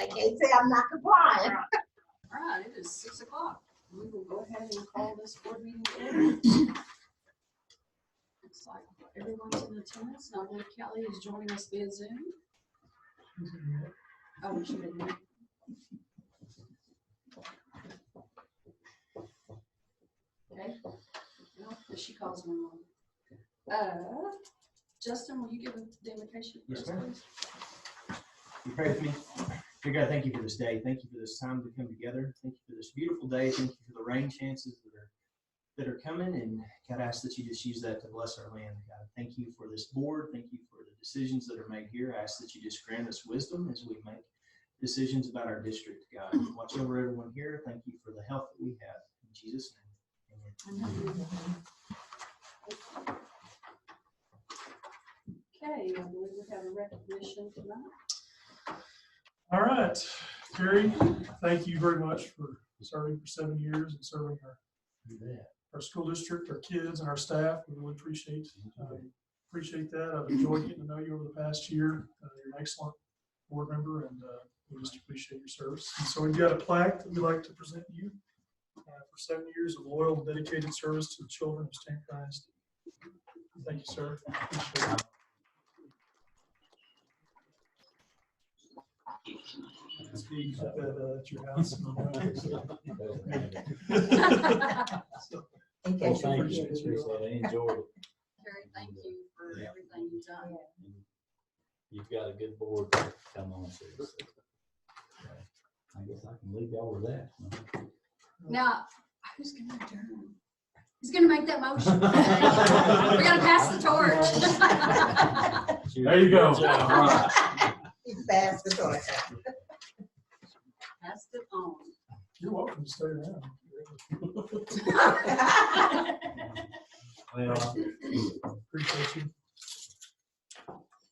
They can't say I'm not complying. All right, it is 6 o'clock. We will go ahead and call this board meeting to order. Looks like everyone's in attendance. Now, Lord Kelly is joining us via Zoom. Oh, she didn't. Okay. Well, she calls me on. Justin, will you give a dedication? Yes, ma'am. You pray with me. Dear God, thank you for this day. Thank you for this time to come together. Thank you for this beautiful day. Thank you for the rain chances that are coming. And God, I ask that you just use that to bless our land. God, thank you for this board. Thank you for the decisions that are made here. I ask that you just grant us wisdom as we make decisions about our district. God, watch over everyone here. Thank you for the health that we have. In Jesus' name, amen. Okay, I believe we have a recognition tonight. All right, Terry, thank you very much for serving for 7 years and serving our school district, our kids, and our staff. We really appreciate that. I've enjoyed getting to know you over the past year. You're an excellent board member, and we just appreciate your service. And so we've got a plaque that we'd like to present you for 7 years of loyal and dedicated service to the children of Stamford ISD. Thank you, sir. Appreciate it. Speak at your house. Well, In case you thank you. forget. Appreciate it. I enjoyed it. Terry, thank you for everything you've done. And you've got a good board to come on to. So I guess I can leave y'all with that. Now, who's going to adjourn? Who's going to make that motion? We got to pass the torch. There you go. You pass the torch. Pass it on. You're welcome to stay around. Well, Appreciate you.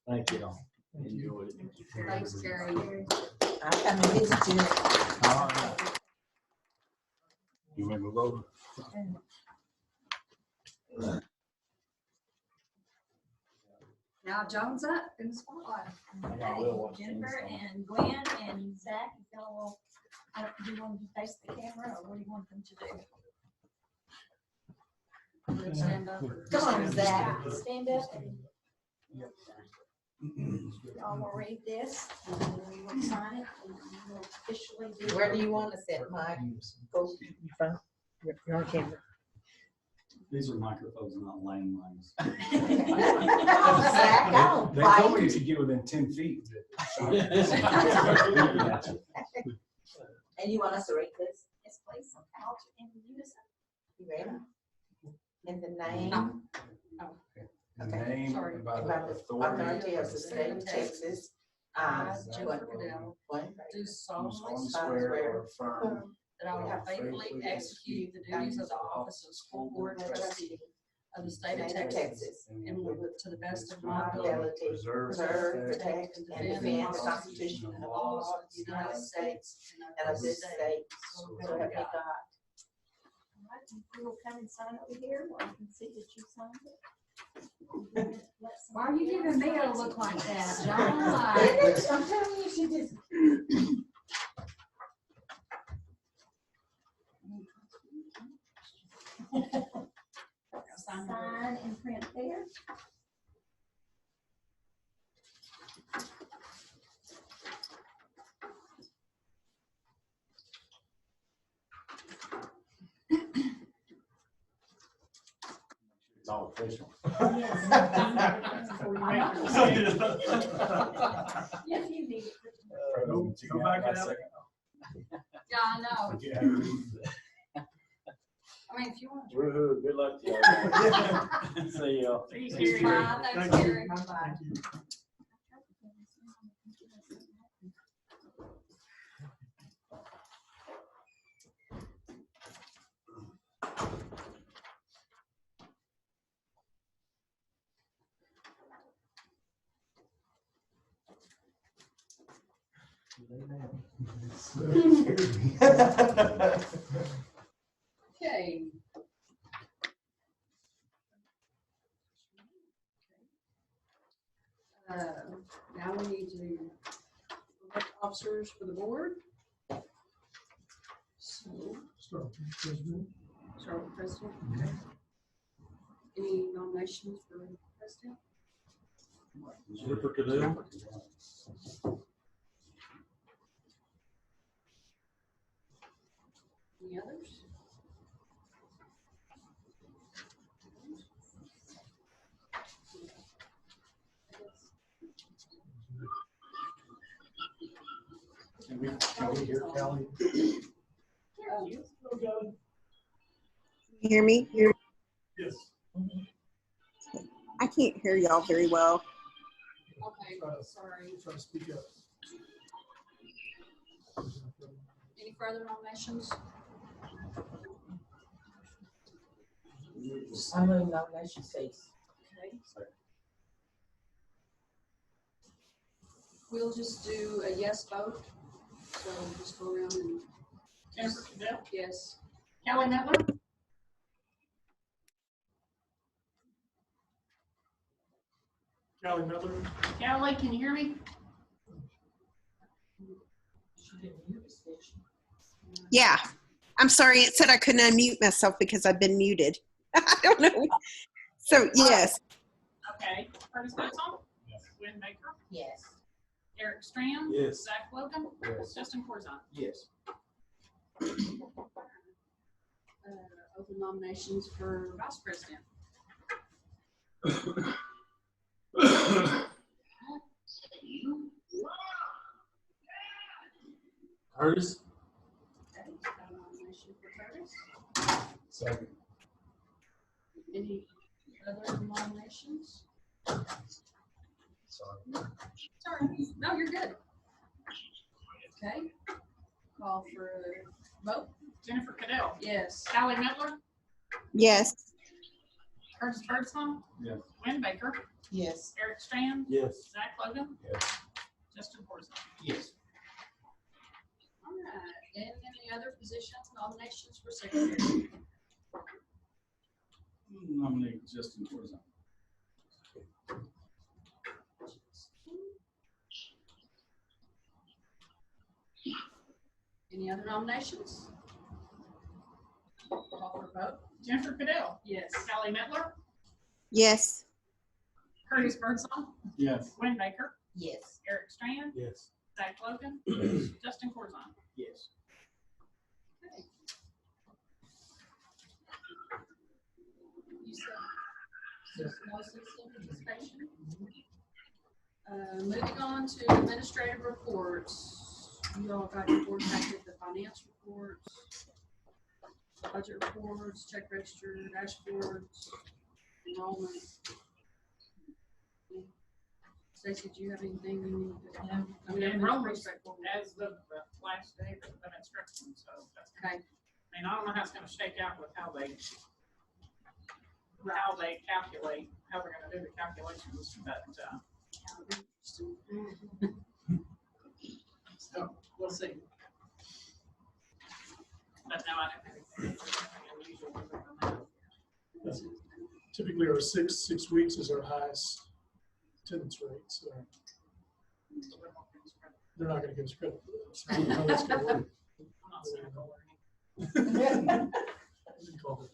thank you all. Thank you. Enjoyed it. Thanks, Gary. I'll come and visit you. All right. You remember voting? Now Joan's up in the spotlight. Jennifer and Gwen and Zach, if y'all will, do you want to face the camera or what do you want them to do? Stand up. Come on, Zach. Stand up and y'all will read this and then we will sign it and we'll officially do. Where do you want to sit, Mike? Go in front. You're on camera. These are microphones, not landlines. Zach, I don't They told me fight. to get within 10 feet. And you want us to read this? Yes, please, out in unison. You ready? In the name The name Sorry. about about the the authority authority of the state of Texas, I, Jennifer Goodell, do solemnly swear or affirm that I will faithfully execute the duties of the office of school board trustee of the state of Texas and will, to the best of my ability, preserve, preserve, protect, and defend the Constitution and the laws of the United States and of this state. So help me God. All right, and we will come and sign over here where I can see that you signed it. Why are you giving me a look like that, John? I'm telling you, she just. Sign and print there. It's all official. Yes, you need it. Go back out. Yeah, I know. Yeah. I mean, if you want to. Woo-hoo, good luck to y'all. See y'all. Bye, thanks, Thank you. Gary. Bye-bye. Thank you. Okay. Now we need to elect officers for the board. So, Start with the president. start with president. Okay. Any nominations for president? Jennifer Cadell. Any others? Can we hear Kelly? Okay. You hear me? Yes. I can't hear y'all very well. Okay, sorry. Try to speak up. Any further nominations? I move nomination cease. Okay. We'll just do a yes vote. So just go around and. Jennifer Cadell, Yes. Kelly Miller, Callie Miller. Kelly, can you hear me? She didn't mute us, did she? Yeah. I'm sorry. It said I couldn't unmute myself because I've been muted. I don't know. So, yes. Okay, Curtis Blitzall. Yes. Gwen Baker, Yes. Eric Strand. Yes. Zach Logan. Yes. Justin Corzine. Yes. Open nominations for vice president. Curtis. Okay, got a nomination for Curtis. Second. Any other nominations? Sorry. Sorry, no, you're good. Okay, call for a vote. Jennifer Cadell, Yes. Kelly Miller, Yes. Curtis Birdsong. Yes. Gwen Baker, Yes. Eric Strand. Yes. Zach Logan. Yes. Justin Corzine. Yes. All right, and any other positions, nominations for secretary? Nominate Justin Corzine. Any other nominations? Call for a vote. Jennifer Cadell, Yes. Kelly Miller, Yes. Curtis Birdsong. Yes. Gwen Baker, Yes. Eric Strand. Yes. Zach Logan. Justin Corzine. Yes. Okay. You said no citizen participation? Moving on to administrative reports. You all got your board packet, the finance reports, budget reports, check register, dashboards, enrollment. Stacy, do you have anything you need to have? I mean, The everything's enrollment pretty straightforward. as of the last day of instruction, so that's. Okay. I mean, I don't know how it's gonna shake out with how they calculate, how they're gonna do the calculations, but, so we'll see. But no, I don't think it's anything unusual with that. Typically, our six weeks is our highest attendance rate, so they're not gonna give us credit for that. So I don't know how that's gonna work. I'm not cynical or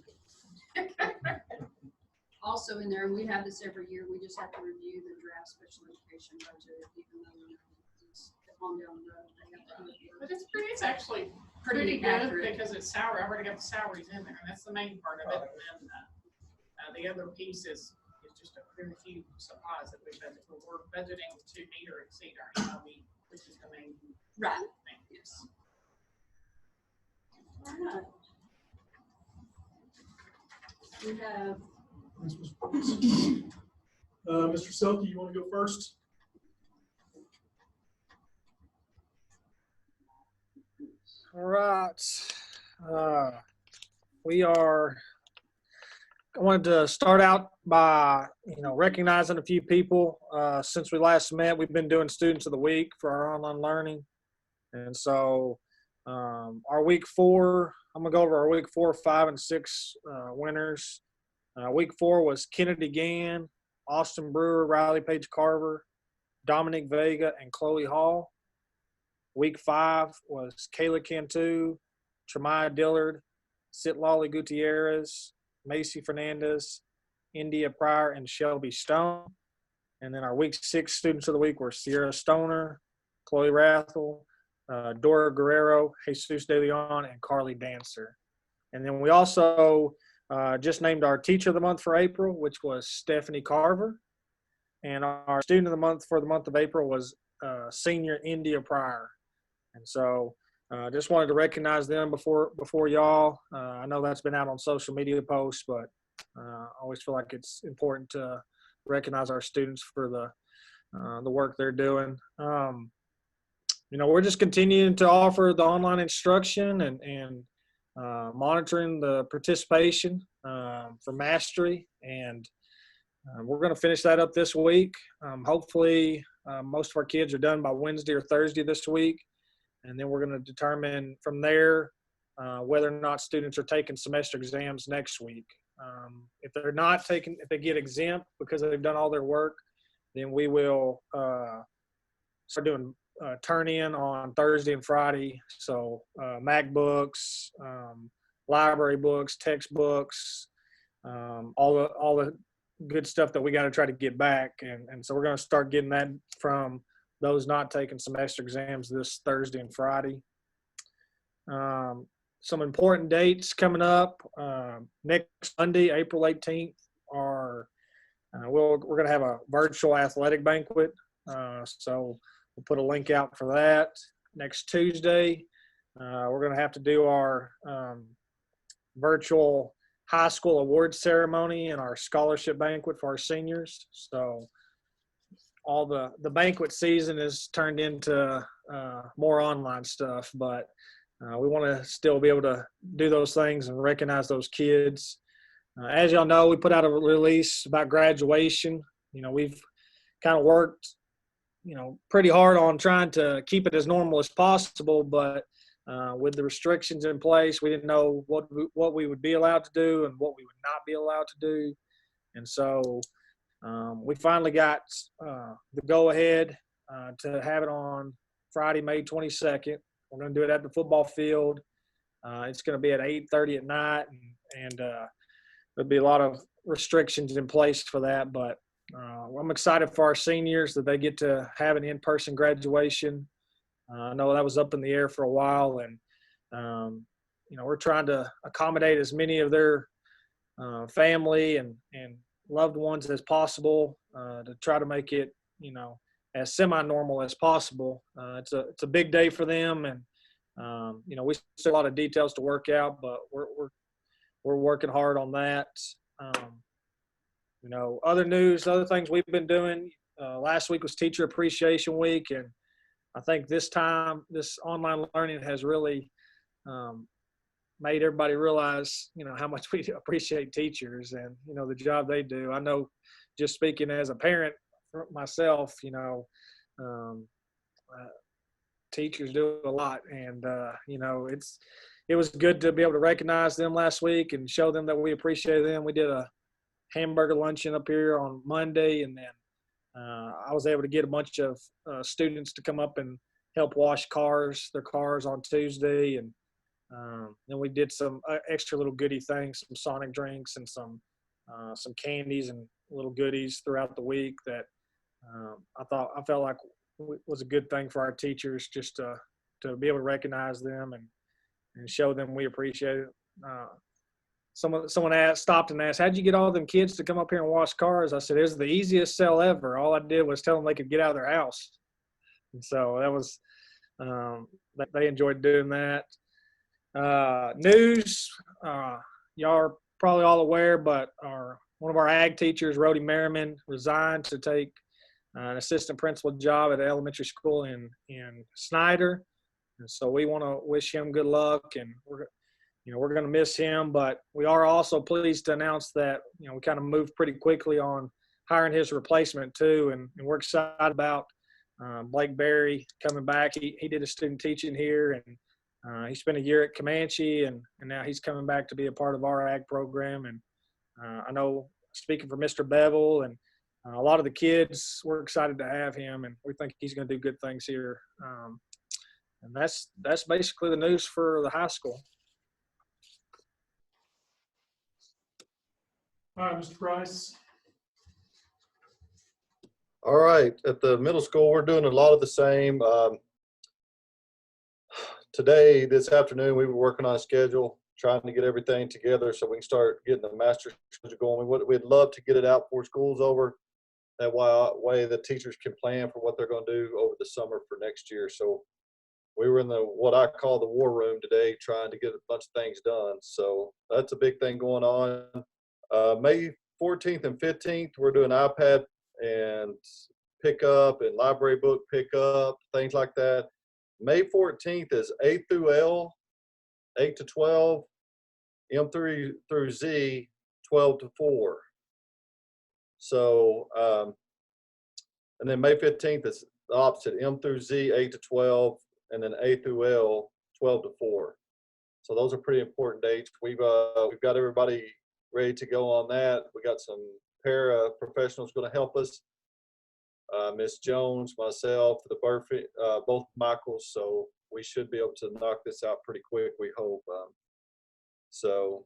Also in there, we have this every year, we just have to review the draft special education budget, even though it's on down the road. They have to do it. But it's actually Pretty pretty good accurate. because it's salary, I already got the salaries in there, and that's the main part of it. And then, the other piece is just a very few supplies that we budget. We're budgeting to meet or exceed our MOE, which is the main Right. thing, yes. All right. We have, Mr. Selke, you want to go first? All right. I wanted to start out by, recognizing a few people. Since we last met, we've been doing Students of the Week for our online learning. And so our week 4, I'm going to go over our week 4, 5, and 6 winners. Week 4 was Kennedy Gann, Austin Brewer, Riley Page Carver, Dominic Vega, and Chloe Hall. Week 5 was Kayla Cantu, Tremaya Dillard, Sitlali Gutierrez, Macy Fernandez, India Pryor, and Shelby Stone. And then our week 6 students of the week were Sierra Stoner, Chloe Rathel, Dora Guerrero, Jesus De Leon, and Carly Dancer. And then we also just named our teacher of the month for April, which was Stephanie Carver. And our student of the month for the month of April was senior India Pryor. And so just wanted to recognize them before y'all. I know that's been out on social media posts, but I always feel like it's important to recognize our students for the work they're doing. We're just continuing to offer the online instruction and monitoring the participation for mastery. And we're going to finish that up this week. Hopefully, most of our kids are done by Wednesday or Thursday this week. And then we're going to determine from there whether or not students are taking semester exams next week. If they're not taking, if they get exempt because they've done all their work, then we will start doing turn-in on Thursday and Friday. So MacBooks, library books, textbooks, all the good stuff that we got to try to get back. And so we're going to start getting that from those not taking semester exams this Thursday and Friday. Some important dates coming up. Next Monday, April 18th, we're going to have a virtual athletic banquet. So we'll put a link out for that. Next Tuesday, we're going to have to do our virtual high school award ceremony and our scholarship banquet for our seniors. So all the banquet season is turned into more online stuff, but we want to still be able to do those things and recognize those kids. As y'all know, we put out a release about graduation. We've kind of worked, pretty hard on trying to keep it as normal as possible, but with the restrictions in place, we didn't know what we would be allowed to do and what we would not be allowed to do. And so we finally got the go-ahead to have it on Friday, May 22nd. We're going to do it at the football field. It's going to be at 8:30 at night, and there'll be a lot of restrictions in place for that. But I'm excited for our seniors that they get to have an in-person graduation. I know that was up in the air for a while, and we're trying to accommodate as many of their family and loved ones as possible to try to make it, as semi-normal as possible. It's a big day for them, and we still have a lot of details to work out, but we're working hard on that. Other news, other things we've been doing. Last week was Teacher Appreciation Week, and I think this online learning has really made everybody realize, how much we appreciate teachers and, the job they do. I know, just speaking as a parent myself, teachers do a lot, and it was good to be able to recognize them last week and show them that we appreciate them. We did a hamburger luncheon up here on Monday, and then I was able to get a bunch of students to come up and help wash their cars on Tuesday, and then we did some extra little goodie things, some Sonic drinks and some candies and little goodies throughout the week that I felt like was a good thing for our teachers, just to be able to recognize them and show them we appreciate it. Someone stopped and asked, "How'd you get all them kids to come up here and wash cars?" I said, "It was the easiest sell ever. All I did was tell them they could get out of their house." And so that was they enjoyed doing that. News, y'all are probably all aware, but one of our ag teachers, Rhodey Merriman, resigned to take an assistant principal job at an elementary school in Snyder. And so we want to wish him good luck, and we're going to miss him, but we are also pleased to announce that, we kind of moved pretty quickly on hiring his replacement too. And we're excited about Blake Berry coming back. He did a student teaching here, and he spent a year at Comanche, and now he's coming back to be a part of our ag program. And I know, speaking for Mr. Bevel and a lot of the kids, we're excited to have him, and we think he's going to do good things here And that's basically the news for the high school. All right, Mr. Price. All right, at the middle school, we're doing a lot of the same. Today, this afternoon, we were working on a schedule, trying to get everything together so we can start getting the master schedule going. We'd love to get it out before school's over. That way the teachers can plan for what they're going to do over the summer for next year. So we were in what I call the war room today, trying to get a bunch of things done. So that's a big thing going on. May 14th and 15th, we're doing iPad and pickup and library book pickup, things like that. May 14th is A through L, 8 to 12, M through Z, 12 to 4. So, and then May 15th is the opposite, M through Z, 8 to 12, and then A through L, 12 to 4. So those are pretty important dates. We've got everybody ready to go on that. We got some para professionals going to help us. Miss Jones, myself, the Burford, both Michaels. So we should be able to knock this out pretty quick, we hope. So,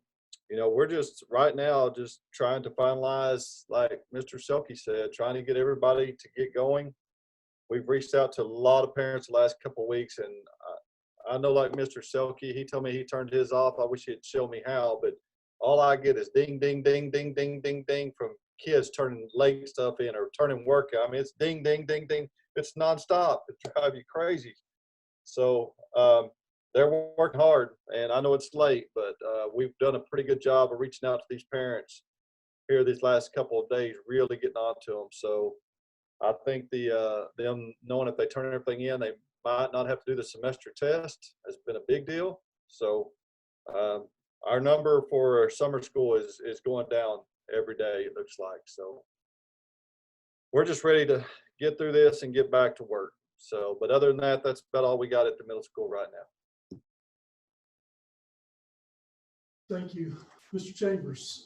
you know, we're just right now just trying to finalize, like Mr. Selke said, trying to get everybody to get going. We've reached out to a lot of parents the last couple of weeks, and I know, like Mr. Selke, he told me he turned his off. I wish he'd show me how, but all I get is ding, ding, ding, ding, ding, ding, ding from kids turning late stuff in or turning work. I mean, it's ding, ding, ding, ding. It's nonstop. It drives you crazy. So they're working hard, and I know it's late, but we've done a pretty good job of reaching out to these parents here these last couple of days, really getting on to them. So I think them knowing if they turn everything in, they might not have to do the semester test has been a big deal. So our number for summer school is going down every day, it looks like. So we're just ready to get through this and get back to work. So, but other than that, that's about all we got at the middle school right now. Thank you. Mr. Chambers.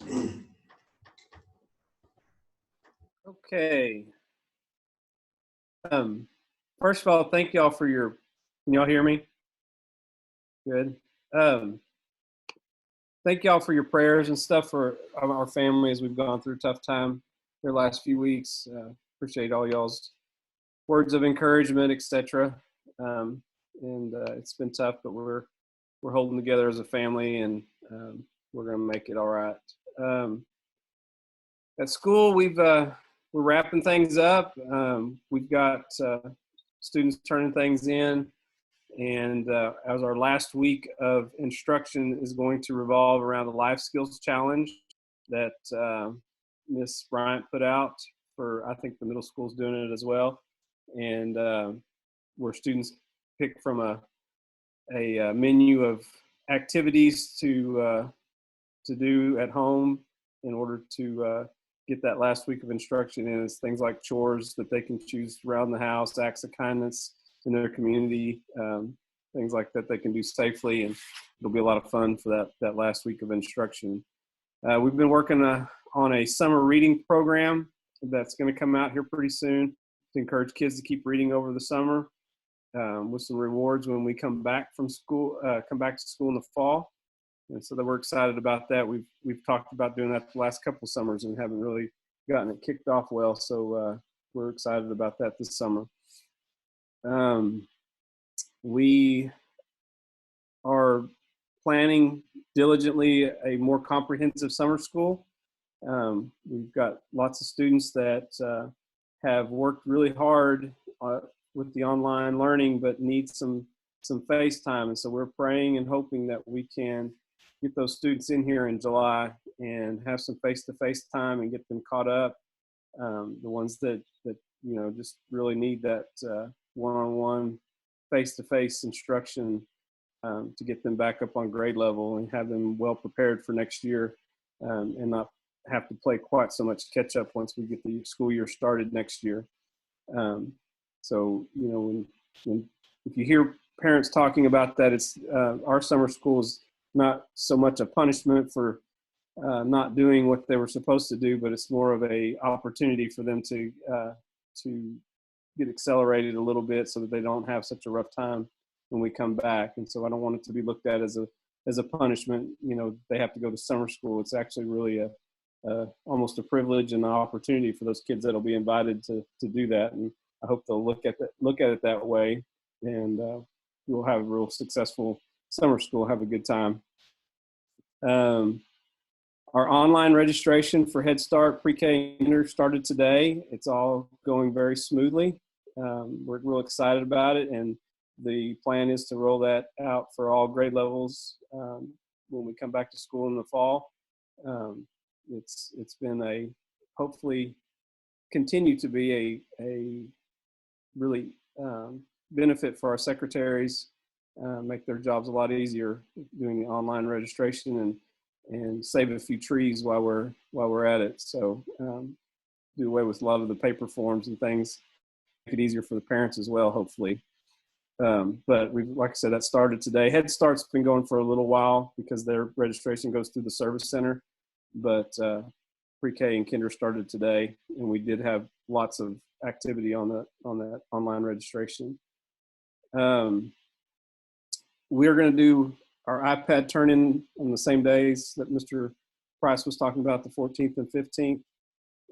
Okay. First of all, thank y'all for can y'all hear me? Good. Thank y'all for your prayers and stuff for our family as we've gone through a tough time the last few weeks. Appreciate all y'all's words of encouragement, etc. It's been tough, but we're holding together as a family, and we're gonna make it all right. At school, we're wrapping things up. We've got students turning things in, and as our last week of instruction is going to revolve around the life skills challenge that Miss Bryant put out for, I think the middle school's doing it as well, and where students pick from a menu of activities to do at home in order to get that last week of instruction in. It's things like chores that they can choose around the house, acts of kindness in their community, things like that they can do safely, and it'll be a lot of fun for that last week of instruction. We've been working on a summer reading program that's going to come out here pretty soon to encourage kids to keep reading over the summer, with some rewards when we come back to school in the fall. And so that we're excited about that. We've talked about doing that the last couple summers and haven't really gotten it kicked off well. So we're excited about that this summer. We are planning diligently a more comprehensive summer school. We've got lots of students that have worked really hard with the online learning, but need some face time. And so we're praying and hoping that we can get those students in here in July and have some face-to-face time and get them caught up. The ones that just really need that one-on-one face-to-face instruction to get them back up on grade level and have them well prepared for next year, and not have to play quite so much catch up once we get the school year started next year. So, if you hear parents talking about that, it's our summer school is not so much a punishment for not doing what they were supposed to do, but it's more of a opportunity for them to get accelerated a little bit so that they don't have such a rough time when we come back. And so I don't want it to be looked at as a punishment. You know, they have to go to summer school. It's actually really almost a privilege and an opportunity for those kids that'll be invited to do that. And I hope they'll look at it that way, and we'll have a real successful summer school, have a good time. Our online registration for Head Start Pre-K Inter started today. It's all going very smoothly. We're real excited about it, and the plan is to roll that out for all grade levels when we come back to school in the fall. It's been hopefully continue to be a really benefit for our secretaries, make their jobs a lot easier doing the online registration and save a few trees while we're at it. So do away with a lot of the paper forms and things, make it easier for the parents as well, hopefully. But like I said, that started today. Head Start's been going for a little while because their registration goes through the service center, but Pre-K and Kinder started today, and we did have lots of activity on that online registration. We're going to do our iPad turn-in on the same days that Mr. Price was talking about, the 14th and 15th.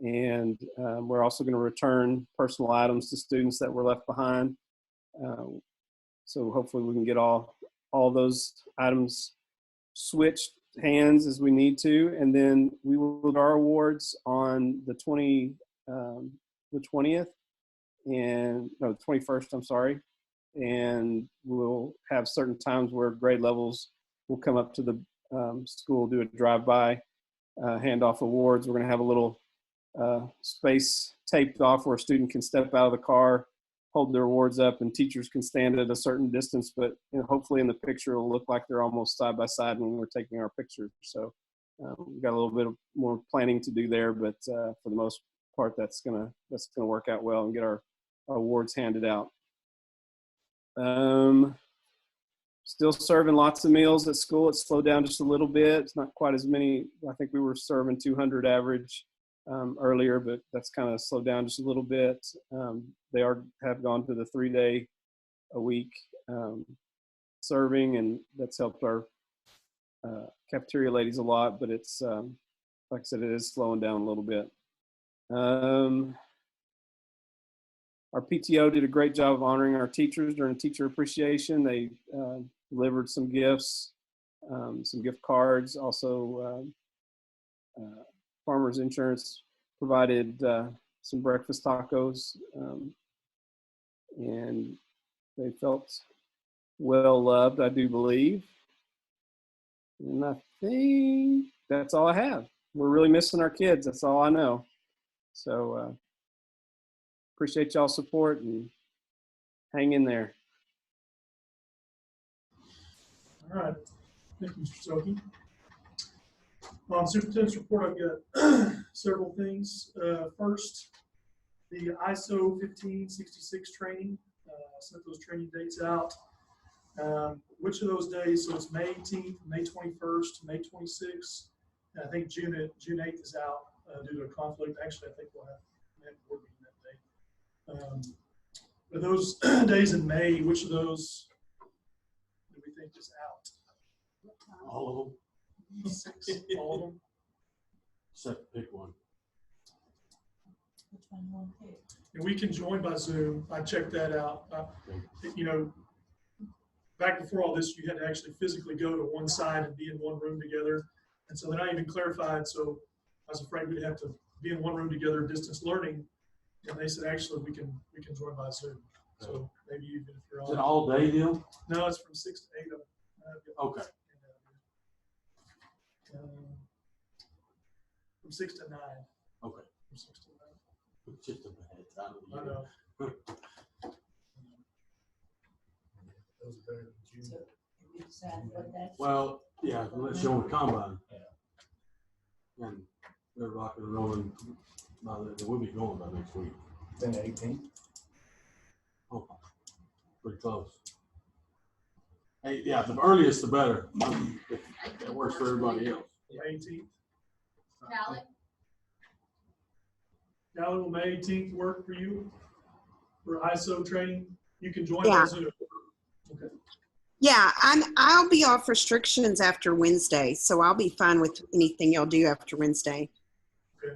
And we're also going to return personal items to students that were left behind. So hopefully we can get all those items switched hands as we need to. And then we will do our awards on the 20th and no, the 21st, I'm sorry. And we'll have certain times where grade levels will come up to the school, do a drive-by, hand off awards. We're going to have a little space taped off where a student can step out of the car, hold their awards up, and teachers can stand at a certain distance, but hopefully in the picture it'll look like they're almost side by side when we're taking our pictures. So we've got a little bit more planning to do there, but for the most part that's gonna work out well and get our awards handed out. Still serving lots of meals at school. It's slowed down just a little bit. It's not quite as many. I think we were serving 200 average earlier, but that's kind of slowed down just a little bit. They have gone to the 3-day a week serving, and that's helped our cafeteria ladies a lot, but it's, like I said, it is slowing down a little bit. Our PTO did a great job of honoring our teachers during Teacher Appreciation. They delivered some gifts, some gift cards. Also, Farmers Insurance provided some breakfast tacos, and they felt well loved, I do believe. And I think that's all I have. We're really missing our kids. That's all I know. So appreciate y'all's support and hang in there. All right. Thank you, Mr. Soki. On Superintendent's report, I've got several things. First, the ISO 1566 training. I sent those training dates out. Which of those days? So it's May 18th, May 21st, May 26th. And I think June 8th is out due to a conflict. Actually, I think we'll have a board meeting that day. But those days in May, which of those do we think is out? All of them. 6, all of them. Except pick one. Which one you want to pick? And we can join by Zoom. I checked that out. You know, back before all this, you had to actually physically go to one side and be in one room together. And so they're not even clarified. So I was afraid we'd have to be in one room together, distance learning. And they said, actually, we can join by Zoom. So maybe even if you're on. Is it all day deal? No, it's from 6 to 8. Okay. From 6 to 9. Okay. From 6 to 9. It's just a bad time of I year. know. Those are better than June. So we decided what that's. Well, yeah, let's show them combine. And they're rocking and rolling. They will be going by next week. Then 18th. Oh, pretty close. Hey, yeah, the earliest the better. That works for everybody else. 18th. Callie? Now, will May 18th work for you for ISO training? You can join Yeah. by Zoom. Okay. Yeah, I'll be off restrictions after Wednesday, so I'll be fine with anything y'all do after Wednesday. Okay.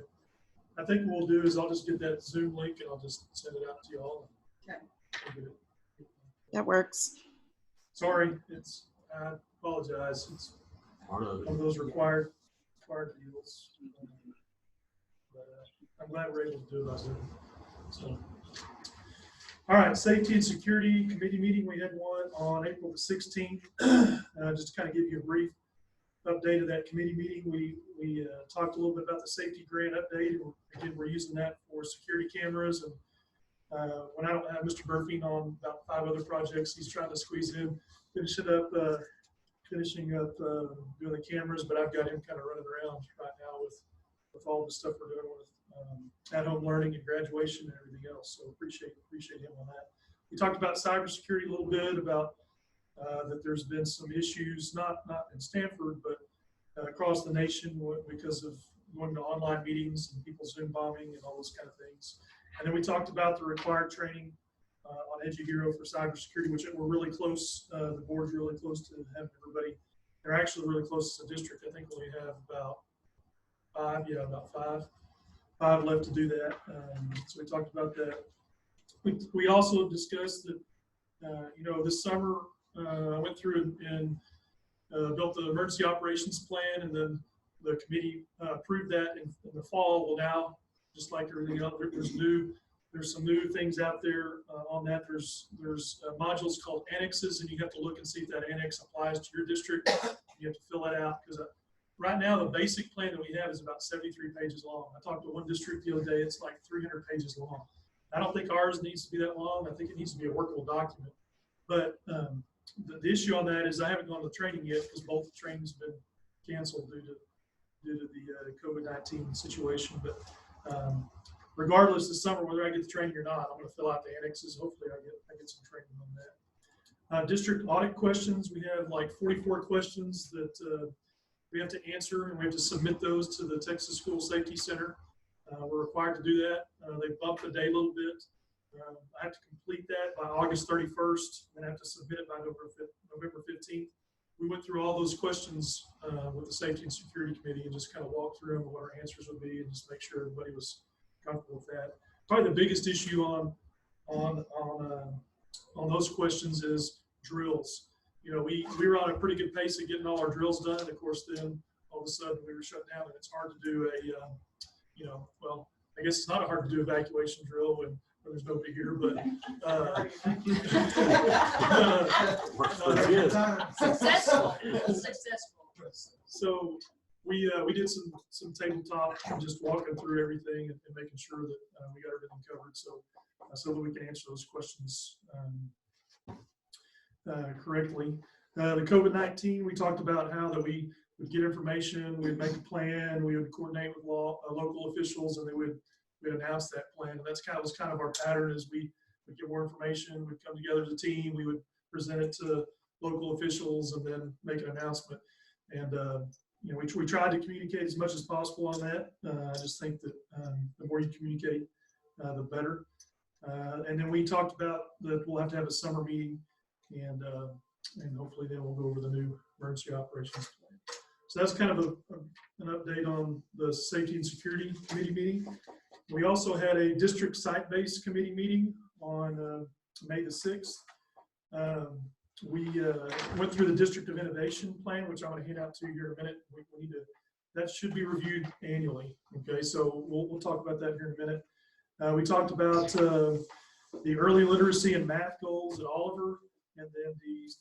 I think what we'll do is I'll just get that Zoom link and I'll just send it out to y'all. Okay. That works. Sorry, I apologize. It's Part of one of it. those required deals. But I'm glad we're able to do it by Zoom. So, all right, Safety and Security Committee meeting. We had one on April the 16th. Just to kind of give you a brief update of that committee meeting. We talked a little bit about the safety grant update. Again, we're using that for security cameras. And when I don't have Mr. Burfing on about 5 other projects, he's trying to squeeze in, finishing up doing the cameras. But I've got him kind of running around right now with all the stuff we're doing with at-home learning and graduation and everything else. So appreciate him on that. We talked about cybersecurity a little bit, about that there's been some issues, not in Stamford, but across the nation because of going to online meetings and people Zoom bombing and all those kind of things. And then we talked about the required training on EduHero for cybersecurity, which we're really close. The board's really close to having everybody. They're actually really close as a district. I think we have about five left to do that. So we talked about that. We also discussed that, this summer I went through and built the emergency operations plan, and then the committee approved that in the fall. Well, now, just like everything else, there's some new things out there on that. There's modules called annexes, and you have to look and see if that annex applies to your district. You have to fill that out because right now the basic plan that we have is about 73 pages long. I talked to one district the other day; it's like 300 pages long. I don't think ours needs to be that long. I think it needs to be a workable document. But the issue on that is I haven't gone to the training yet because both the trainings have been canceled due to the COVID-19 situation. But regardless this summer, whether I get the training or not, I'm going to fill out the annexes. Hopefully I get some training on that. District audit questions. We have like 44 questions that we have to answer, and we have to submit those to the Texas School Safety Center. We're required to do that. They bumped the day a little bit. I have to complete that by August 31st, and I have to submit it by November 15th. We went through all those questions with the Safety and Security Committee and just kind of walked through them and what our answers would be, and just make sure everybody was comfortable with that. Probably the biggest issue on those questions is drills. We were on a pretty good pace of getting all our drills done. Of course, then all of a sudden we were shut down, and it's hard to do well, I guess it's not hard to do evacuation drill when there's nobody here, but Successful. So we did some tabletop and just walking through everything and making sure that we got everything covered, so that we can answer those questions correctly. The COVID-19, we talked about how that we would get information, we'd make a plan, we would coordinate with local officials, and we'd announce that plan. And that's was kind of our pattern. Is we would get more information, we'd come together as a team, we would present it to local officials, and then make an announcement. And we tried to communicate as much as possible on that. I just think that the more you communicate, the better. And then we talked about that we'll have to have a summer meeting, and hopefully then we'll go over the new emergency operations plan. So that's kind of an update on the Safety and Security Committee meeting. We also had a district site-based committee meeting on May the 6th. We went through the District of Innovation Plan, which I'm going to hand out to you here in a minute. We need to, that should be reviewed annually. Okay, so we'll talk about that here in a minute. We talked about the early literacy and math goals at Oliver, and then the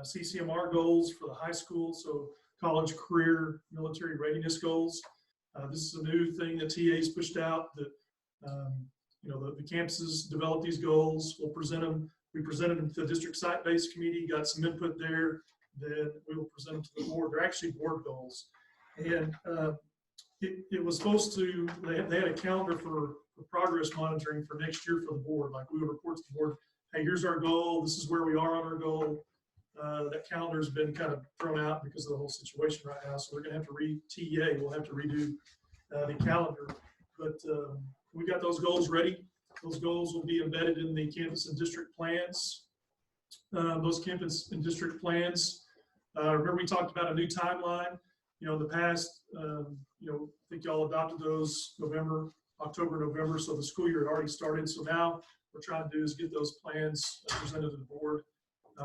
CCMR goals for the high school, so college, career, military readiness goals. This is a new thing that TA's pushed out, that the campuses develop these goals. We'll present them. We presented them to the district site-based committee, got some input there. Then we will present them to the board. They're actually board goals. And it was supposed to, they had a calendar for progress monitoring for next year for the board. Like, we would report to the board, hey, here's our goal. This is where we are on our goal. That calendar has been kind of thrown out because of the whole situation right now. So we're going to have to TEA will have to redo the calendar. But we got those goals ready. Those goals will be embedded in the campus and district plans. those campus and district plans. Remember we talked about a new timeline. You know, in the past, you know, I think y'all adopted those October, November, so the school year had already started. So now what we're trying to do is get those plans presented to the board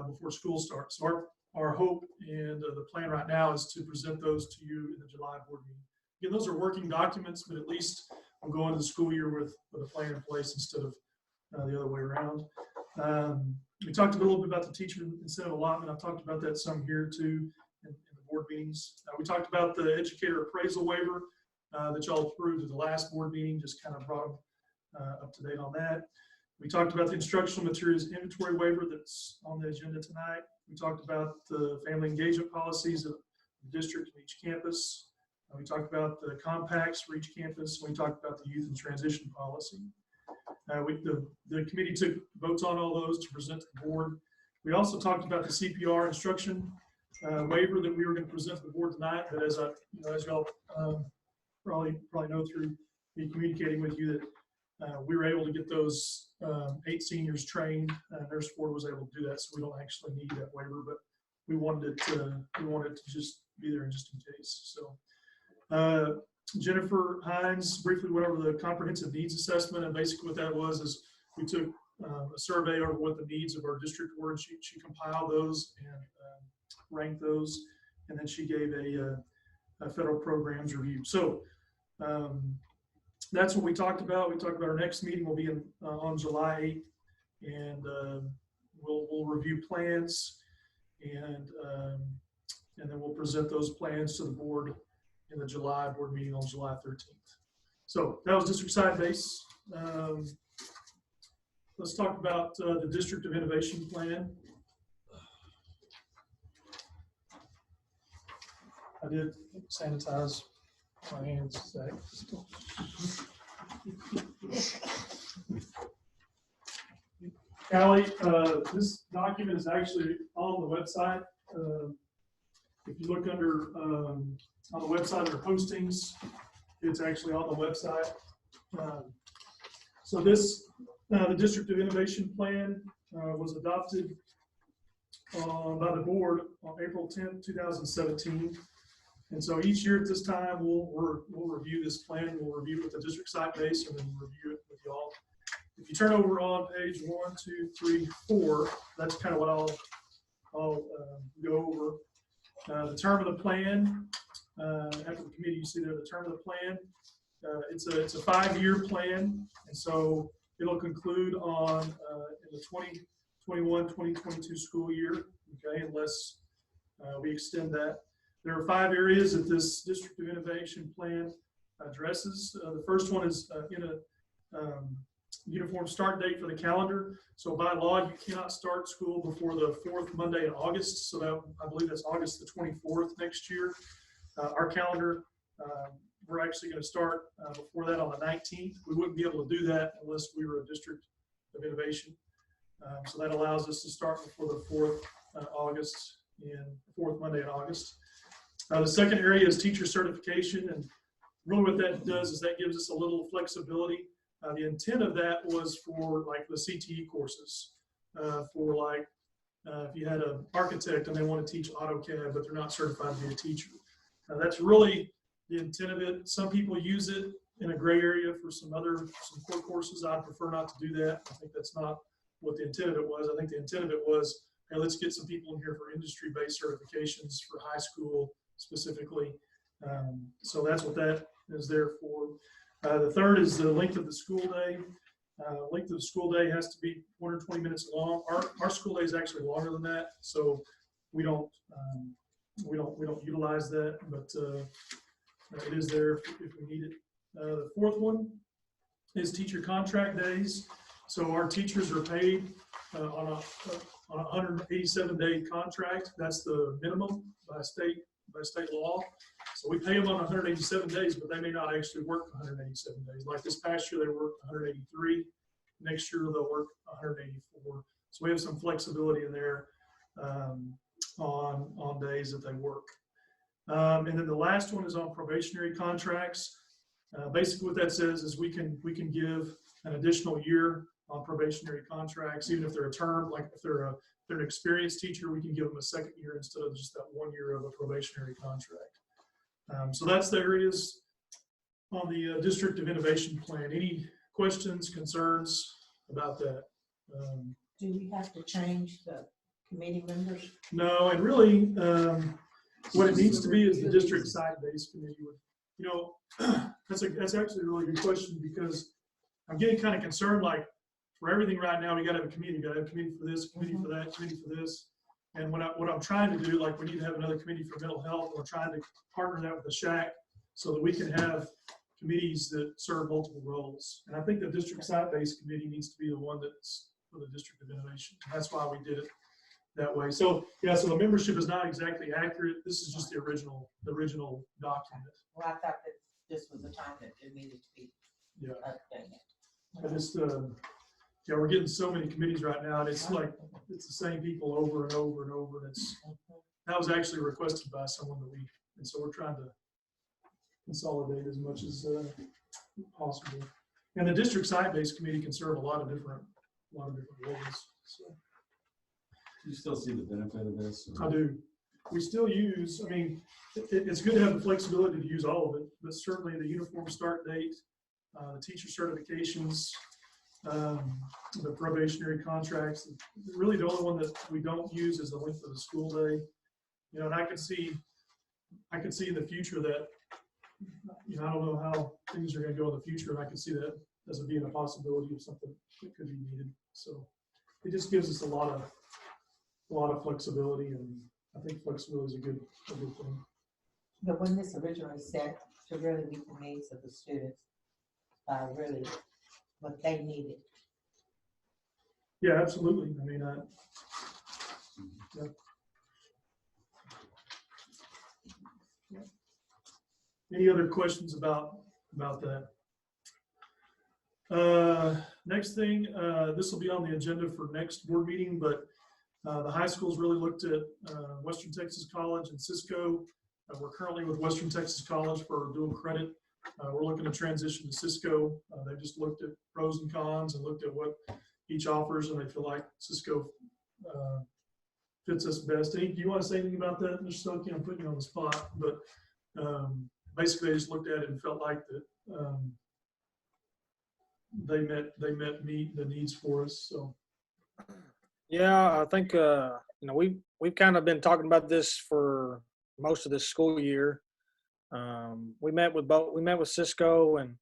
before school starts. So our hope and the plan right now is to present those to you in the July board meeting. Again, those are working documents, but at least we'll go into the school year with a plan in place instead of the other way around. We talked a little bit about the teacher incentive allotment. I've talked about that some here too in the board meetings. We talked about the educator appraisal waiver that y'all approved at the last board meeting, just kind of brought them up to date on that. We talked about the instructional materials inventory waiver that's on the agenda tonight. We talked about the family engagement policies of the district and each campus. We talked about the compacts for each campus. We talked about the youth and transition policy. The committee took votes on all those to present to the board. We also talked about the CPR instruction waiver that we were going to present to the board tonight. But as y'all probably know through me communicating with you, that we were able to get those 8 seniors trained. Nurse Ford was able to do that, so we don't actually need that waiver. But we wanted it to just be there just in case. So. Jennifer Hines briefly went over the comprehensive needs assessment, and basically what that was is we took a survey over what the needs of our district were, and she compiled those and ranked those, and then she gave a federal programs review. So that's what we talked about. We talked about our next meeting will be on July 8th, and we'll review plans, and then we'll present those plans to the board in the July board meeting on July 13th. So that was district side base. Let's talk about the District of Innovation plan. I did sanitize my hands. Callie, this document is actually on the website. If you look under on the website under postings, it's actually on the website. So this, the District of Innovation Plan was adopted by the board on April 10th, 2017. And so each year at this time, we'll review this plan. We'll review it with the district site base and then review it with y'all. If you turn over on page 1, 2, 3, 4, that's kind of what I'll go over. The term of the plan, after the committee, you see there the term of the plan. It's a 5-year plan, and so it'll conclude on in the 2021-2022 school year, okay, unless we extend that. There are 5 areas that this District of Innovation plan addresses. The first one is in a uniform start date for the calendar. So by law, you cannot start school before the 4th Monday in August. So that, I believe that's August the 24th next year. Our calendar, we're actually going to start before that on the 19th. We wouldn't be able to do that unless we were a District of Innovation. So that allows us to start before the 4th August and 4th Monday in August. The second area is teacher certification, and really what that does is that gives us a little flexibility. The intent of that was for like the CTE courses, for like if you had an architect and they want to teach AutoCAD, but they're not certified to be a teacher. That's really the intent of it. Some people use it in a gray area for some core courses. I prefer not to do that. I think that's not what the intent of it was. I think the intent of it was, hey, let's get some people in here for industry-based certifications for high school specifically. So that's what that is there for. The third is the length of the school day. Length of the school day has to be 120 minutes long. Our school day is actually longer than that, so we don't utilize that, but it is there if we need it. The fourth one is teacher contract days. So our teachers are paid on a 187-day contract. That's the minimum by state law. So we pay them on 187 days, but they may not actually work 187 days. Like this past year, they worked 183. Next year, they'll work 184. So we have some flexibility in there on days that they work. And then the last one is on probationary contracts. Basically what that says is we can give an additional year on probationary contracts, even if they're a term, like if they're an experienced teacher, we can give them a second year instead of just that 1 year of a probationary contract. So that's the areas on the District of Innovation Plan. Any questions, concerns about that? Do we have to change the committee members? No, and really, what it needs to be is the district site-based committee. You know, that's actually a really good question, because I'm getting kind of concerned, like, for everything right now, we gotta have a committee, gotta have a committee for this, committee for that, committee for this. And what I'm trying to do, like, we need to have another committee for mental health. We're trying to partner that with the SHAC so that we can have committees that serve multiple roles. And I think the district site-based committee needs to be the one that's for the District of Innovation. That's why we did it that way. So yeah, so the membership is not exactly accurate. This is just the original document. Well, I thought that this was the time that it needed to be updated. I just, yeah, we're getting so many committees right now, and it's like, it's the same people over and over and over. And that was actually requested by someone and so we're trying to consolidate as much as possible. And the district site-based committee can serve a lot of different roles. So. Do you still see the benefit of this? I do. We still use, I mean, it's good to have the flexibility to use all of it, but certainly the uniform start date, the teacher certifications, the probationary contracts. Really, the only one that we don't use is the length of the school day. You know, and I could see in the future that, you know, I don't know how things are going to go in the future, and I can see that as being a possibility of something that could be needed. So it just gives us a lot of flexibility, and I think flexibility is a good thing. But when this originally set to really meet the needs of the students, really what they needed. Yeah, absolutely. I mean, yeah. Any other questions about that? Next thing, this will be on the agenda for next board meeting, but the high schools really looked at Western Texas College and Cisco. We're currently with Western Texas College for dual credit. We're looking to transition to Cisco. They just looked at pros and cons and looked at what each offers, and they feel like Cisco fits us best. Do you want to say anything about that, Mr. Stokey? I'm putting you on the spot, but basically they just looked at it and felt like that they met the needs for us. So yeah, I think you know, we've kind of been talking about this for most of this school year. We met with Cisco and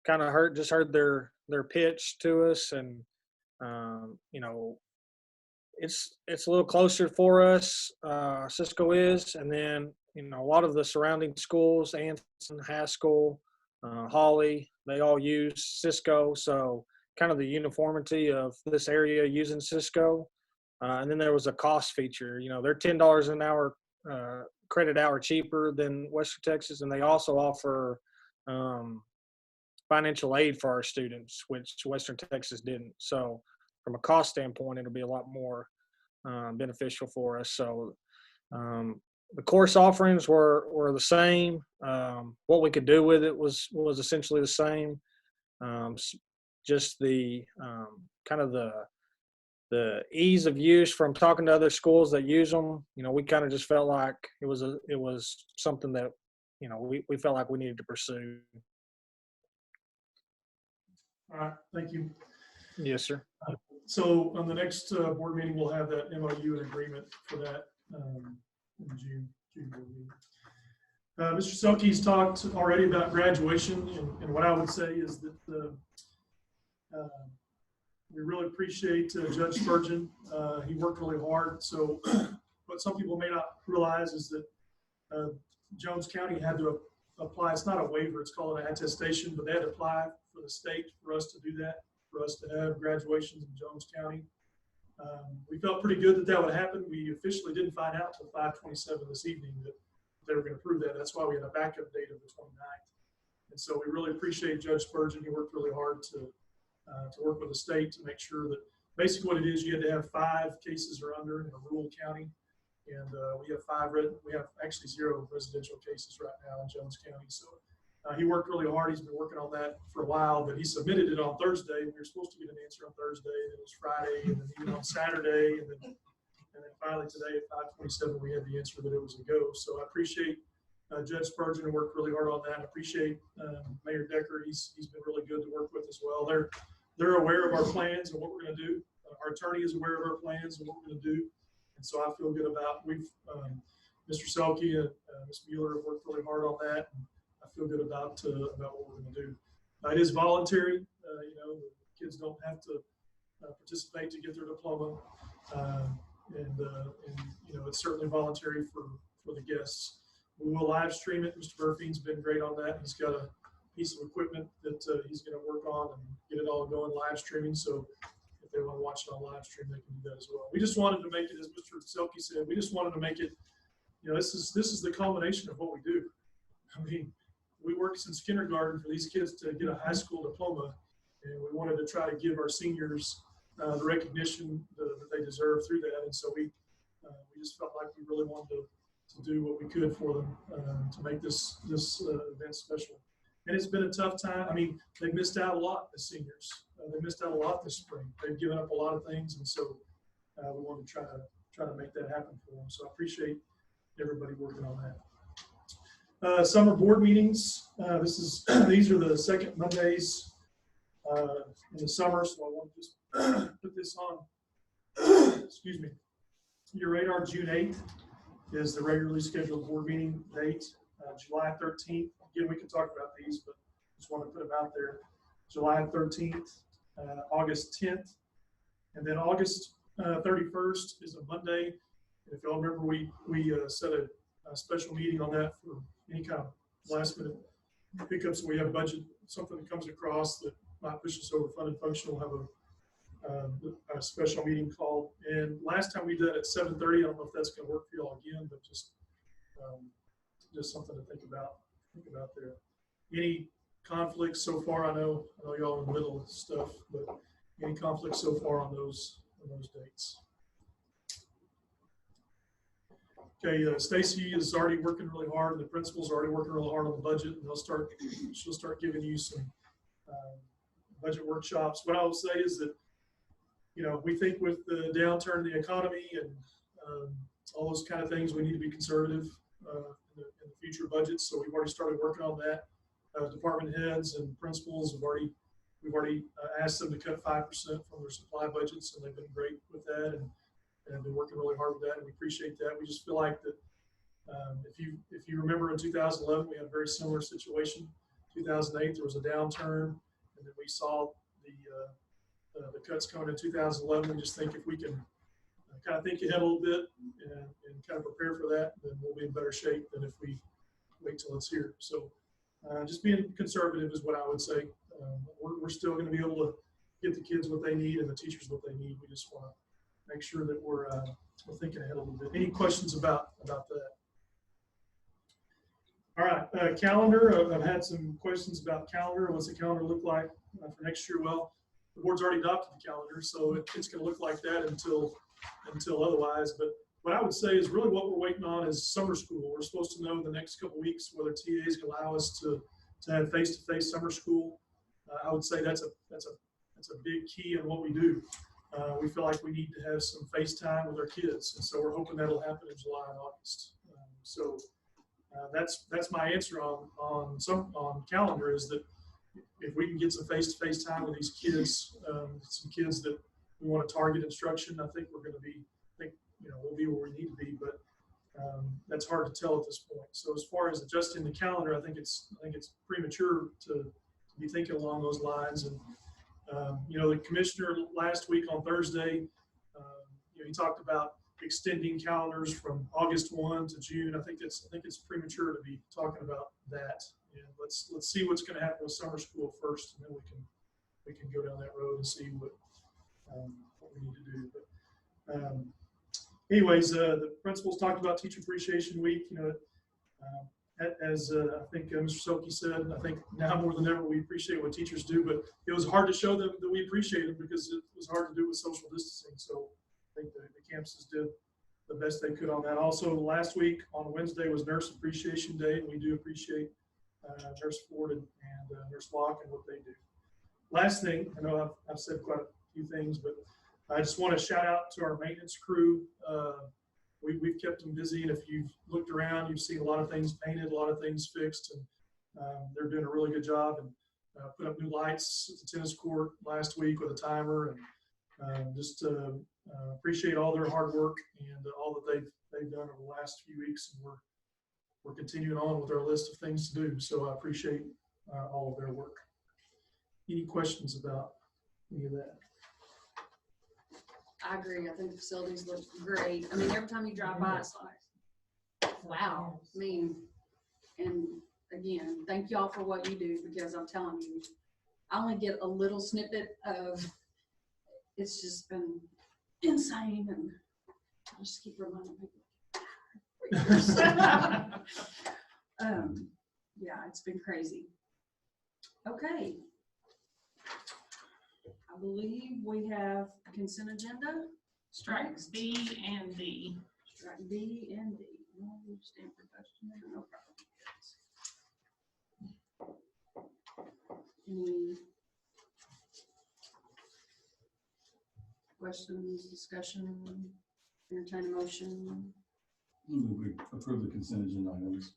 kind of heard their pitch to us, and you know, it's a little closer for us. Cisco is, and then, you know, a lot of the surrounding schools, Anson, Haskell, Hawley, they all use Cisco. So kind of the uniformity of this area using Cisco. And then there was a cost feature. You know, they're $10 an hour credit hour cheaper than Western Texas, and they also offer financial aid for our students, which Western Texas didn't. So from a cost standpoint, it'll be a lot more beneficial for us. So the course offerings were the same. What we could do with it was essentially the same. Just the kind of the ease of use from talking to other schools that use them. You know, we kind of just felt like it was something that, you know, we felt like we needed to pursue. all right, thank you. Yes, sir. So on the next board meeting, we'll have that MOU and agreement for that in the June board meeting. Mr. Selke's talked already about graduation, and what I would say is that we really appreciate Judge Spurgeon. He worked really hard. So what some people may not realize is that Jones County had to apply. It's not a waiver, it's called an attestation, but they had to apply for the state for us to do that, for us to have graduations in Jones County. We felt pretty good that would happen. We officially didn't find out until 5:27 this evening that they were going to approve that. That's why we had a backup date of the 29th. And so we really appreciate Judge Spurgeon. He worked really hard to work with the state to make sure that basically what it is, you had to have 5 cases or under in a rural county. And we have actually 0 residential cases right now in Jones County. So He worked really hard. He's been working on that for a while, but he submitted it on Thursday. We were supposed to get an answer on Thursday, and it was Friday, and then even on Saturday, and then finally today at 5:27 we had the answer that it was a go. So I appreciate Judge Spurgeon, who worked really hard on that. I appreciate Mayor Decker. He's been really good to work with as well. They're aware of our plans and what we're going to do. Our attorney is aware of our plans and what we're going to do, and so I feel good about. Mr. Selke and Ms. Mueller have worked really hard on that. And I feel good about what we're going to do. It is voluntary. Kids don't have to participate to get their diploma, and it's certainly voluntary for the guests. We will live stream it. Mr. Burfeen's been great on that. He's got a piece of equipment that he's going to work on and get it all going live streaming. So if they want to watch it on live stream, they can do that as well. We just wanted to make it, as Mr. Selke said, we just wanted to make it. This is the culmination of what we do. I mean, we worked since kindergarten for these kids to get a high school diploma, and we wanted to try to give our seniors the recognition that they deserve through that. And so we just felt like we really wanted to do what we could for them to make this event special. And it's been a tough time. I mean, they missed out a lot as seniors. They missed out a lot this spring. They've given up a lot of things, and so we wanted to try to make that happen for them. So I appreciate everybody working on that. Summer board meetings. These are the second Mondays in the summer, so I want to just put this on. Excuse me. Your radar, June 8th is the regularly scheduled board meeting date. July 13th. Again, we can talk about these, but just want to put them out there. July 13th, August 10th, and then August 31st is a Monday. And if y'all remember, we set a special meeting on that for any kind of last minute pickups. We have budget, something that comes across that might push us over funded function. We'll have a special meeting called. And last time we did it at 7:30. I don't know if that's going to work for y'all again, but just something to think about there. Any conflicts so far? I know y'all are in the middle of stuff, but any conflicts so far on those dates? Okay, Stacy is already working really hard. The principal's already working really hard on the budget, and she'll start giving you some budget workshops. What I will say is that, we think with the downturn in the economy and all those kind of things, we need to be conservative in the future budgets. So we've already started working on that. Department heads and principals we've already asked them to cut 5% from their supply budgets, and they've been great with that and have been working really hard with that, and we appreciate that. We just feel like that if you remember in 2011, we had a very similar situation. 2008, there was a downturn, and then we saw the cuts coming in 2011. We just think if we can kind of think ahead a little bit and kind of prepare for that, then we'll be in better shape than if we wait till it's here. So just being conservative is what I would say. We're still going to be able to get the kids what they need and the teachers what they need. We just want to make sure that we're thinking ahead a little bit. Any questions about that? All right, calendar. I've had some questions about calendar. What's the calendar look like for next year? Well, the board's already adopted the calendar, so it's going to look like that until otherwise. But what I would say is really what we're waiting on is summer school. We're supposed to know in the next couple of weeks whether TAs can allow us to have face-to-face summer school. I would say that's a big key in what we do. We feel like we need to have some face time with our kids, and so we're hoping that'll happen in July and August. That's my answer on calendar, is that if we can get some face-to-face time with these kids, some kids that we want to target instruction, I think we're going to we'll be where we need to be, but that's hard to tell at this point. So as far as adjusting the calendar, I think it's premature to be thinking along those lines. And the commissioner last week on Thursday, he talked about extending calendars from August 1 to June. I think it's premature to be talking about that. And let's see what's going to happen with summer school first, and then we can go down that road and see what we need to do. But anyways, the principals talked about Teacher Appreciation Week. As I think Mr. Selke said, I think now more than ever we appreciate what teachers do, but it was hard to show them that we appreciate them because it was hard to do with social distancing. So I think the campuses did the best they could on that. Also, last week on Wednesday was Nurse Appreciation Day, and we do appreciate Nurse Ford and Nurse Locke and what they do. Last thing, I know I've said quite a few things, but I just want to shout out to our maintenance crew. We've kept them busy, and if you've looked around, you've seen a lot of things painted, a lot of things fixed, and they're doing a really good job. And put up new lights at the tennis court last week with a timer, and just appreciate all their hard work and all that they've done over the last few weeks. And we're continuing on with our list of things to do. So I appreciate all of their work. Any questions about any of that? I agree. I think the facilities look great. I mean, every time you drive by, it's like, wow. I mean, and again, thank y'all for what you do, because I'm telling you, I only get a little snippet of, it's just been insane, and I just keep reminding people. Yeah, it's been crazy. Okay. I believe we have a consent agenda. Strike B and D. Strike B and D. No, Stamford, no problem. Any questions, discussion, entertain a motion? We approve the consent agenda items.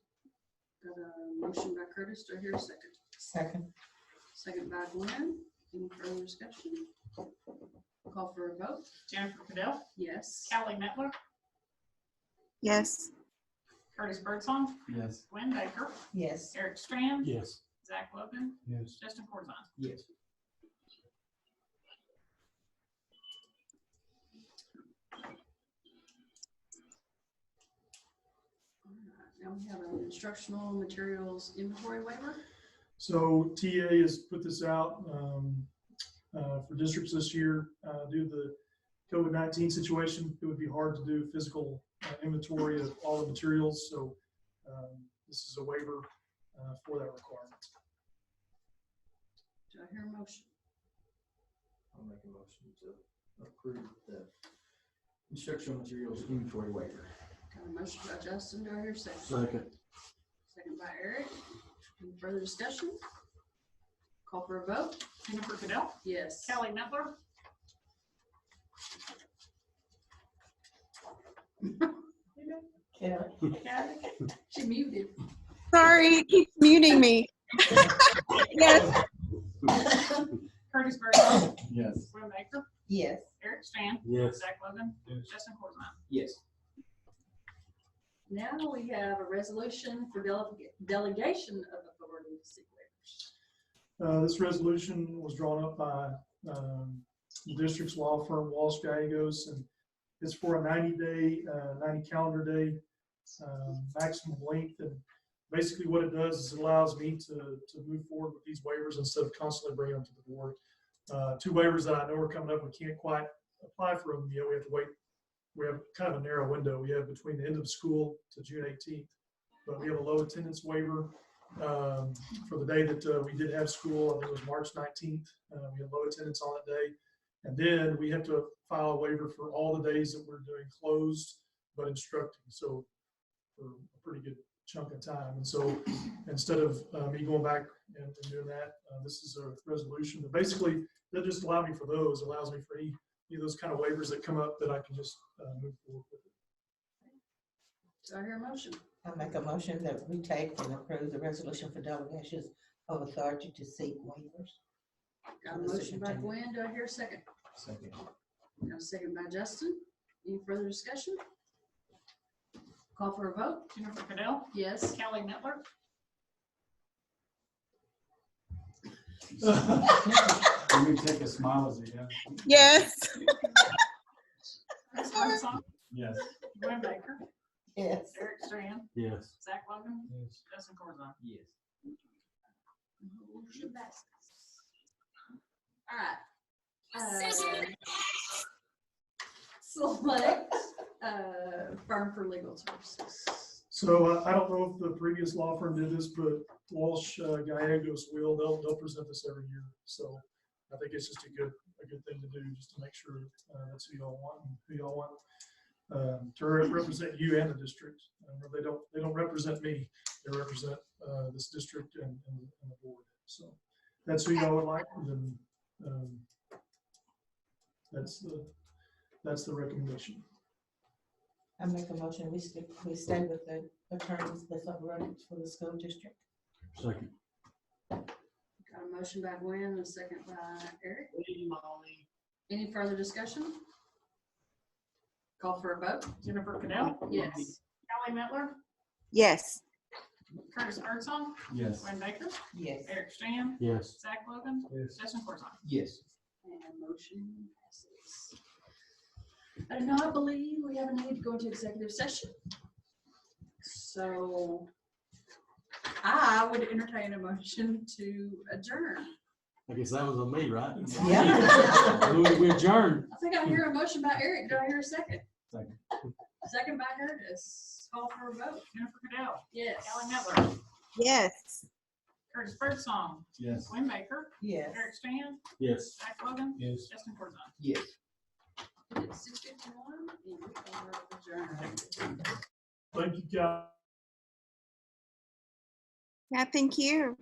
Got a motion by Curtis. Do I hear a second? Second. Second by Glenn. Any further discussion? Call for a vote. Jennifer Cadell, Yes. Callie Mettler, Yes. Curtis Birdsong, Yes. Glenn Baker, Yes. Eric Strand, Yes. Zach Logan, Yes. Justin Corzine. Yes. Now we have an instructional materials inventory waiver. So TA has put this out for districts this year. Due to the COVID-19 situation, it would be hard to do physical inventory of all the materials. So this is a waiver for that requirement. Do I hear a motion? I'll make a motion to approve the instructional materials inventory waiver. Got a motion by Justin. Do I hear a second? Second. Second by Eric. Any further discussion? Call for a vote. Jennifer Cadell, Yes. Callie Mettler, She muted. Sorry, it keeps muting me. Yes. Curtis Birdsong, Yes. Glenn Baker, Yes. Eric Strand, Yes. Zach Logan, Yes. Justin Corzine. Yes. Now we have a resolution for delegation of authority to seek waivers. This resolution was drawn up by the district's law firm, Walsh Gallegos, and it's for a 90-day, 90 calendar day maximum length. And basically what it does is it allows me to move forward with these waivers instead of constantly bringing them to the board. Two waivers that I know are coming up, we can't quite apply for them yet. We have to wait. We have kind of a narrow window. We have between the end of school to June 18th, but we have a low attendance waiver for the day that we did have school. I think it was March 19th. We had low attendance on that day. And then we have to file a waiver for all the days that we're doing closed but instructing. So for a pretty good chunk of time. And so instead of me going back and doing that, this is a resolution. But basically, that just allowed me for those, allows me for any of those kind of waivers that come up that I can just move forward with it. Do I hear a motion? I make a motion that we take and approve the resolution for delegations of authority to seek waivers. Got a motion by Gwen. Do I hear a second? Second. Got a second by Justin. Any further discussion? Call for a vote. Jennifer Cadell, Yes. Callie Mettler, Let me take a smile as a yes. Yes. Curtis Birdsong, Yes. Glenn Baker, Yes. Eric Strand, Yes. Zach Logan, Yes. Justin Corzine. Yes. Motion passes. All right. Select firm for legal services. So I don't know if the previous law firm did this, but Walsh Gallegos will. They'll present this every year. So I think it's just a good thing to do, just to make sure that's who y'all want and who y'all want to represent you and the district. They don't represent me. They represent this district and the board. So that's who y'all would like, and that's the recommendation. I make a motion, we stay with the attorneys that's up running for the school district. Second. Got a motion by Gwen and a second by Eric. Lady Molly. Any further discussion? Call for a vote. Jennifer Cadell. Yes. Kelly Mettler. Yes. Curtis Birdsong. Yes. Gwen Baker. Yes. Eric Strand. Yes. Zach Logan. Yes. Justin Corzine. Yes. And motion passes. I do not believe we have a need to go into executive session. So I would entertain a motion to adjourn. I guess that was on me, right? Yeah. We adjourned. I think I hear a motion by Eric. Do I hear a second? Second. Second by Curtis. Call for a vote. Jennifer Cadell. Yes. Kelly Mettler. Yes. Curtis Birdsong. Yes. Gwen Baker. Yes. Eric Strand. Yes. Zach Logan. Yes. Justin Corzine. Yes. It's 6:51 and we are adjourned. Thank you, guys. Yeah, thank you.